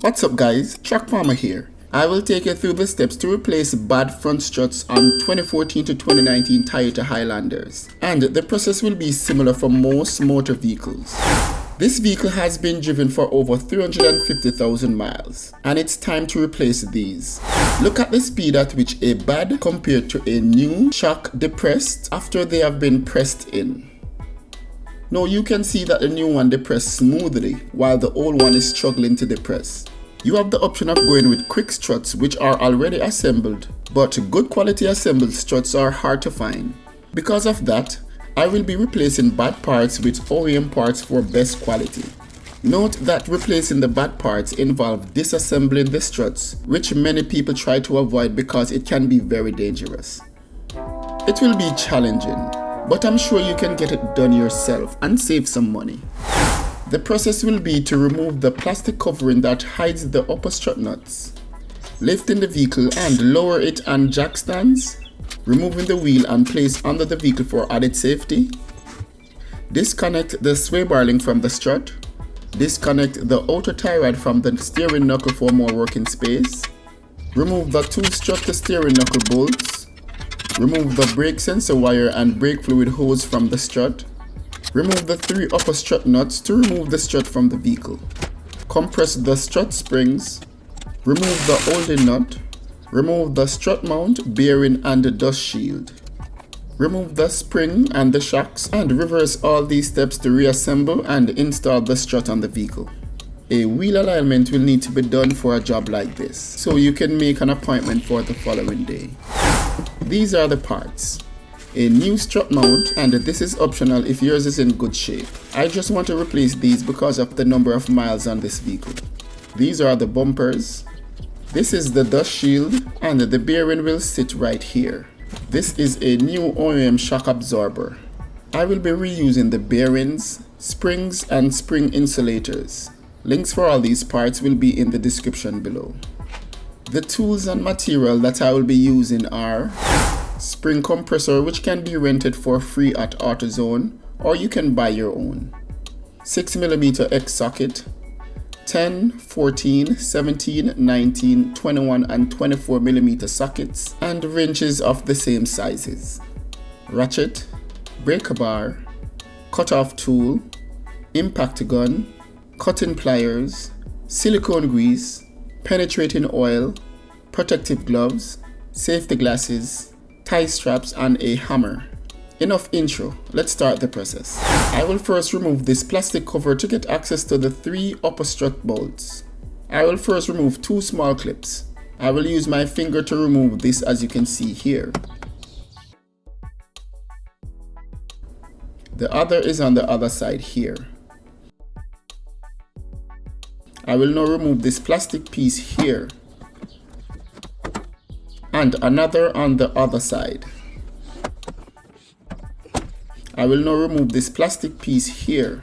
What's up guys, Truck Farmer here. I will take you through the steps to replace bad front struts on 2014 to 2019 Toyota Highlanders. And the process will be similar for most motor vehicles. This vehicle has been driven for over 350,000 miles and it's time to replace these. Look at the speed at which a bad compared to a new shock depressed after they have been pressed in. Now you can see that the new one depressed smoothly while the old one is struggling to depress. You have the option of going with quick struts which are already assembled, but good quality assembled struts are hard to find. Because of that, I will be replacing bad parts with OEM parts for best quality. Note that replacing the bad parts involves disassembling the struts, which many people try to avoid because it can be very dangerous. It will be challenging, but I'm sure you can get it done yourself and save some money. The process will be to remove the plastic covering that hides the upper strut nuts, lifting the vehicle and lower it on jack stands, removing the wheel and place under the vehicle for added safety, disconnect the sway bar link from the strut, disconnect the outer tie rod from the steering knuckle for more working space, remove the two strut to steering knuckle bolts, remove the brake sensor wire and brake fluid hose from the strut, remove the three upper strut nuts to remove the strut from the vehicle, compress the strut springs, remove the holding nut, remove the strut mount, bearing and the dust shield, remove the spring and the shocks, and reverse all these steps to reassemble and install the strut on the vehicle. A wheel alignment will need to be done for a job like this, so you can make an appointment for the following day. These are the parts. A new strut mount, and this is optional if yours is in good shape. I just want to replace these because of the number of miles on this vehicle. These are the bumpers. This is the dust shield, and the bearing will sit right here. This is a new OEM shock absorber. I will be reusing the bearings, springs, and spring insulators. Links for all these parts will be in the description below. The tools and material that I will be using are spring compressor, which can be rented for free at AutoZone, or you can buy your own. 6mm X socket, 10, 14, 17, 19, 21 and 24mm sockets, and wrenches of the same sizes. Ratchet, breaker bar, cut-off tool, impact gun, cutting pliers, silicone grease, penetrating oil, protective gloves, safety glasses, tie straps, and a hammer. Enough intro, let's start the process. I will first remove this plastic cover to get access to the three upper strut bolts. I will first remove two small clips. I will use my finger to remove this, as you can see here. The other is on the other side here. I will now remove this plastic piece here, and another on the other side. I will now remove this plastic piece here,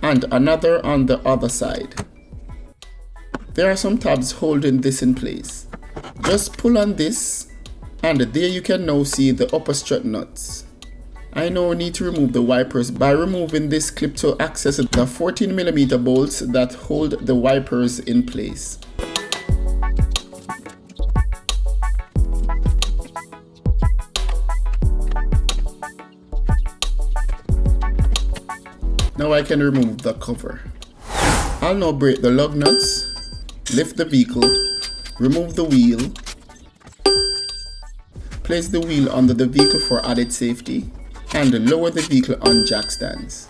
and another on the other side. There are some tabs holding this in place. Just pull on this, and there you can now see the upper strut nuts. I now need to remove the wipers by removing this clip to access the 14mm bolts that hold the wipers in place. Now I can remove the cover. I'll now break the lug nuts, lift the vehicle, remove the wheel, place the wheel under the vehicle for added safety, and lower the vehicle on jack stands.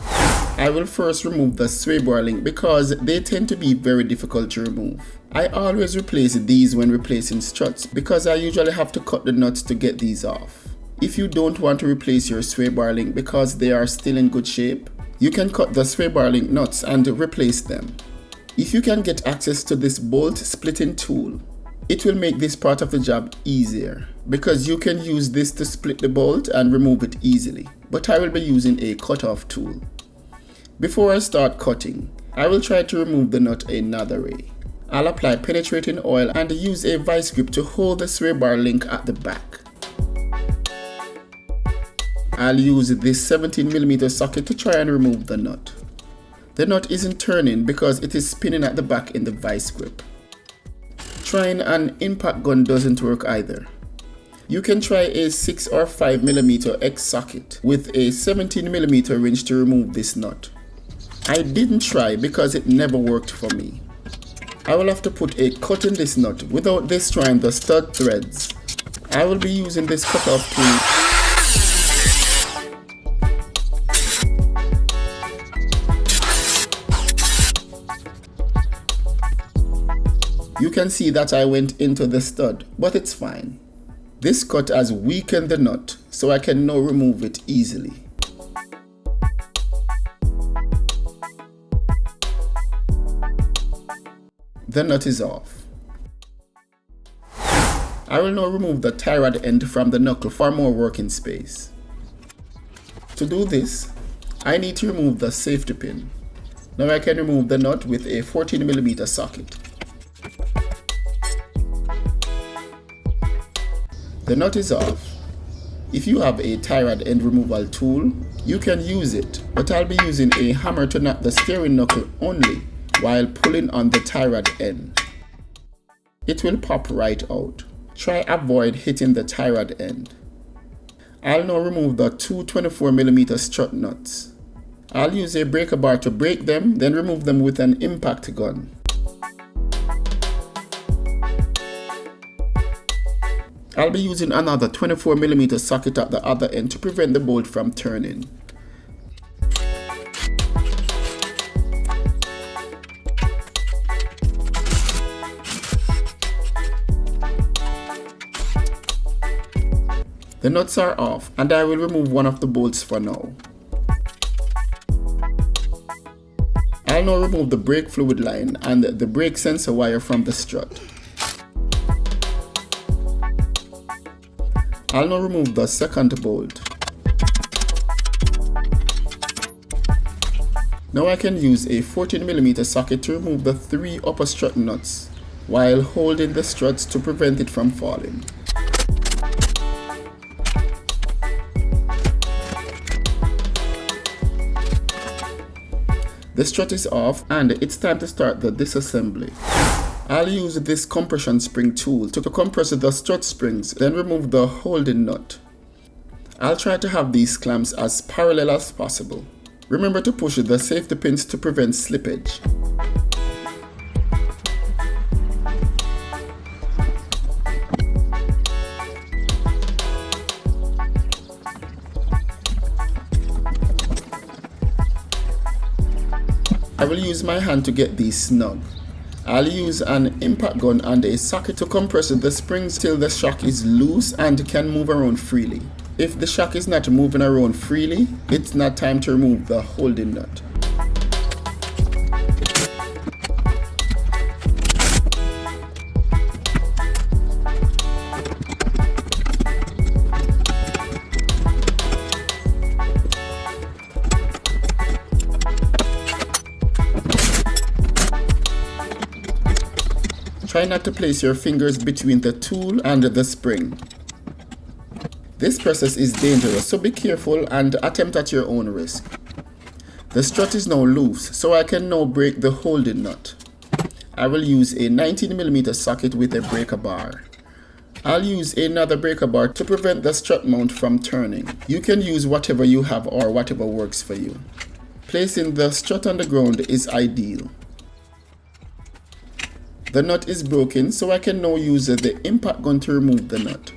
I will first remove the sway bar link because they tend to be very difficult to remove. I always replace these when replacing struts because I usually have to cut the nuts to get these off. If you don't want to replace your sway bar link because they are still in good shape, you can cut the sway bar link nuts and replace them. If you can get access to this bolt splitting tool, it will make this part of the job easier because you can use this to split the bolt and remove it easily. But I will be using a cut-off tool. Before I start cutting, I will try to remove the nut another way. I'll apply penetrating oil and use a vice grip to hold the sway bar link at the back. I'll use this 17mm socket to try and remove the nut. The nut isn't turning because it is spinning at the back in the vice grip. Trying an impact gun doesn't work either. You can try a 6 or 5mm X socket with a 17mm wrench to remove this nut. I didn't try because it never worked for me. I will have to put a cut in this nut without destroying the stud threads. I will be using this cutoff tool. You can see that I went into the stud, but it's fine. This cut has weakened the nut, so I can now remove it easily. The nut is off. I will now remove the tie rod end from the knuckle for more working space. To do this, I need to remove the safety pin. Now I can remove the nut with a 14mm socket. The nut is off. If you have a tie rod end removal tool, you can use it, but I'll be using a hammer to knock the steering knuckle only while pulling on the tie rod end. It will pop right out. Try avoid hitting the tie rod end. I'll now remove the two 24mm strut nuts. I'll use a breaker bar to break them, then remove them with an impact gun. I'll be using another 24mm socket at the other end to prevent the bolt from turning. The nuts are off and I will remove one of the bolts for now. I'll now remove the brake fluid line and the brake sensor wire from the strut. I'll now remove the second bolt. Now I can use a 14mm socket to remove the 3 upper strut nuts while holding the struts to prevent it from falling. The strut is off and it's time to start the disassembly. I'll use this compression spring tool to compress the strut springs, then remove the holding nut. I'll try to have these clamps as parallel as possible. Remember to push the safety pins to prevent slippage. I will use my hand to get these snug. I'll use an impact gun and a socket to compress the springs till the shock is loose and can move around freely. If the shock is not moving around freely, it's not time to remove the holding nut. Try not to place your fingers between the tool and the spring. This process is dangerous, so be careful and attempt at your own risk. The strut is now loose, so I can now break the holding nut. I will use a 19mm socket with a breaker bar. I'll use another breaker bar to prevent the strut mount from turning. You can use whatever you have or whatever works for you. Placing the strut on the ground is ideal. The nut is broken, so I can now use the impact gun to remove the nut.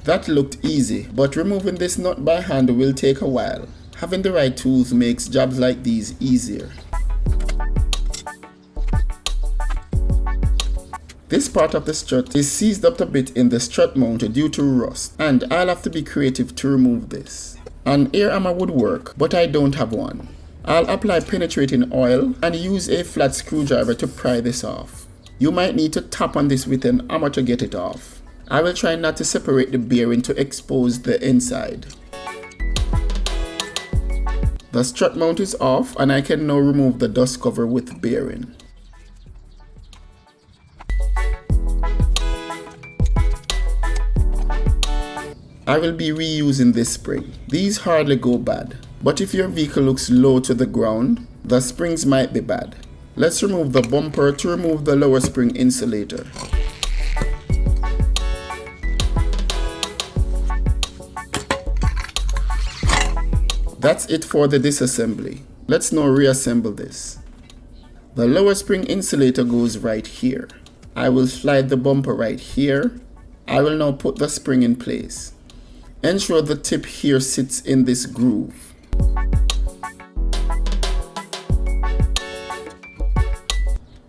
That looked easy, but removing this nut by hand will take a while. Having the right tools makes jobs like these easier. This part of the strut is seized up a bit in the strut mount due to rust, and I'll have to be creative to remove this. An air hammer would work, but I don't have one. I'll apply penetrating oil and use a flat screwdriver to pry this off. You might need to tap on this with an hammer to get it off. I will try not to separate the bearing to expose the inside. The strut mount is off and I can now remove the dust cover with bearing. I will be reusing this spring. These hardly go bad, but if your vehicle looks low to the ground, the springs might be bad. Let's remove the bumper to remove the lower spring insulator. That's it for the disassembly. Let's now reassemble this. The lower spring insulator goes right here. I will slide the bumper right here. I will now put the spring in place. Ensure the tip here sits in this groove.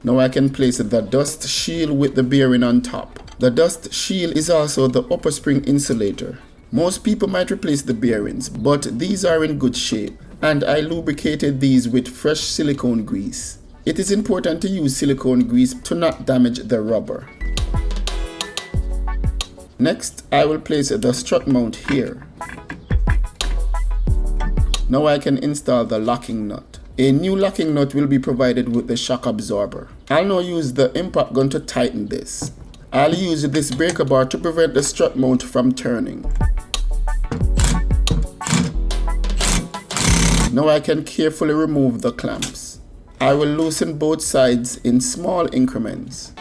Now I can place the dust shield with the bearing on top. The dust shield is also the upper spring insulator. Most people might replace the bearings, but these are in good shape, and I lubricated these with fresh silicone grease. It is important to use silicone grease to not damage the rubber. Next, I will place the strut mount here. Now I can install the locking nut. A new locking nut will be provided with the shock absorber. I'll now use the impact gun to tighten this. I'll use this breaker bar to prevent the strut mount from turning. Now I can carefully remove the clamps. I will loosen both sides in small increments.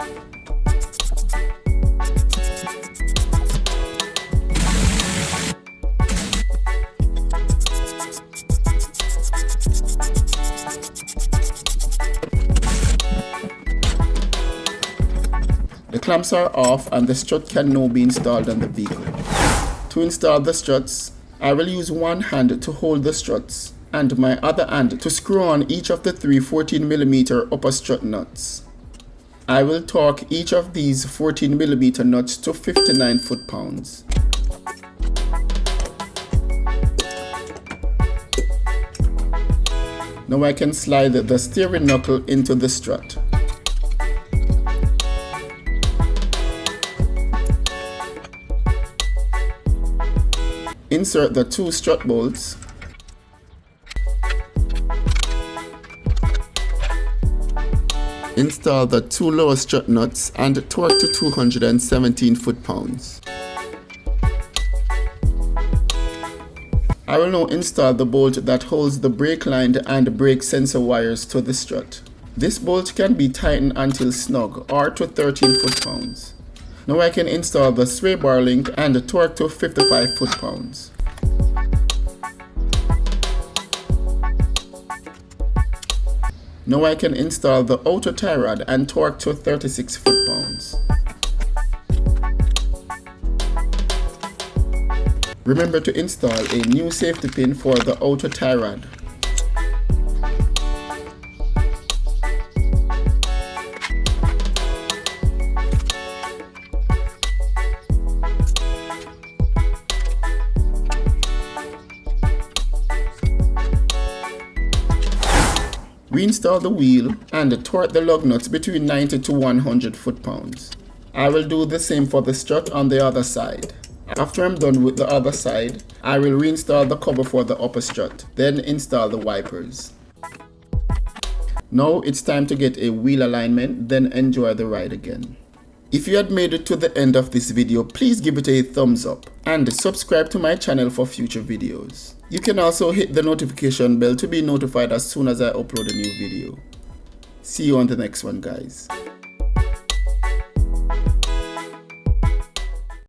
The clamps are off and the strut can now be installed on the vehicle. To install the struts, I will use one hand to hold the struts and my other hand to screw on each of the three 14mm upper strut nuts. I will torque each of these 14mm nuts to 59 foot-pounds. Now I can slide the steering knuckle into the strut. Insert the two strut bolts. Install the two lower strut nuts and torque to 217 foot-pounds. I will now install the bolt that holds the brake line and brake sensor wires to the strut. This bolt can be tightened until snug or to 13 foot-pounds. Now I can install the sway bar link and torque to 55 foot-pounds. Now I can install the outer tie rod and torque to 36 foot-pounds. Remember to install a new safety pin for the outer tie rod. Reinstall the wheel and torque the lug nuts between 90 to 100 foot-pounds. I will do the same for the strut on the other side. After I'm done with the other side, I will reinstall the cover for the upper strut, then install the wipers. Now it's time to get a wheel alignment, then enjoy the ride again. If you had made it to the end of this video, please give it a thumbs up and subscribe to my channel for future videos. You can also hit the notification bell to be notified as soon as I upload a new video. See you on the next one, guys.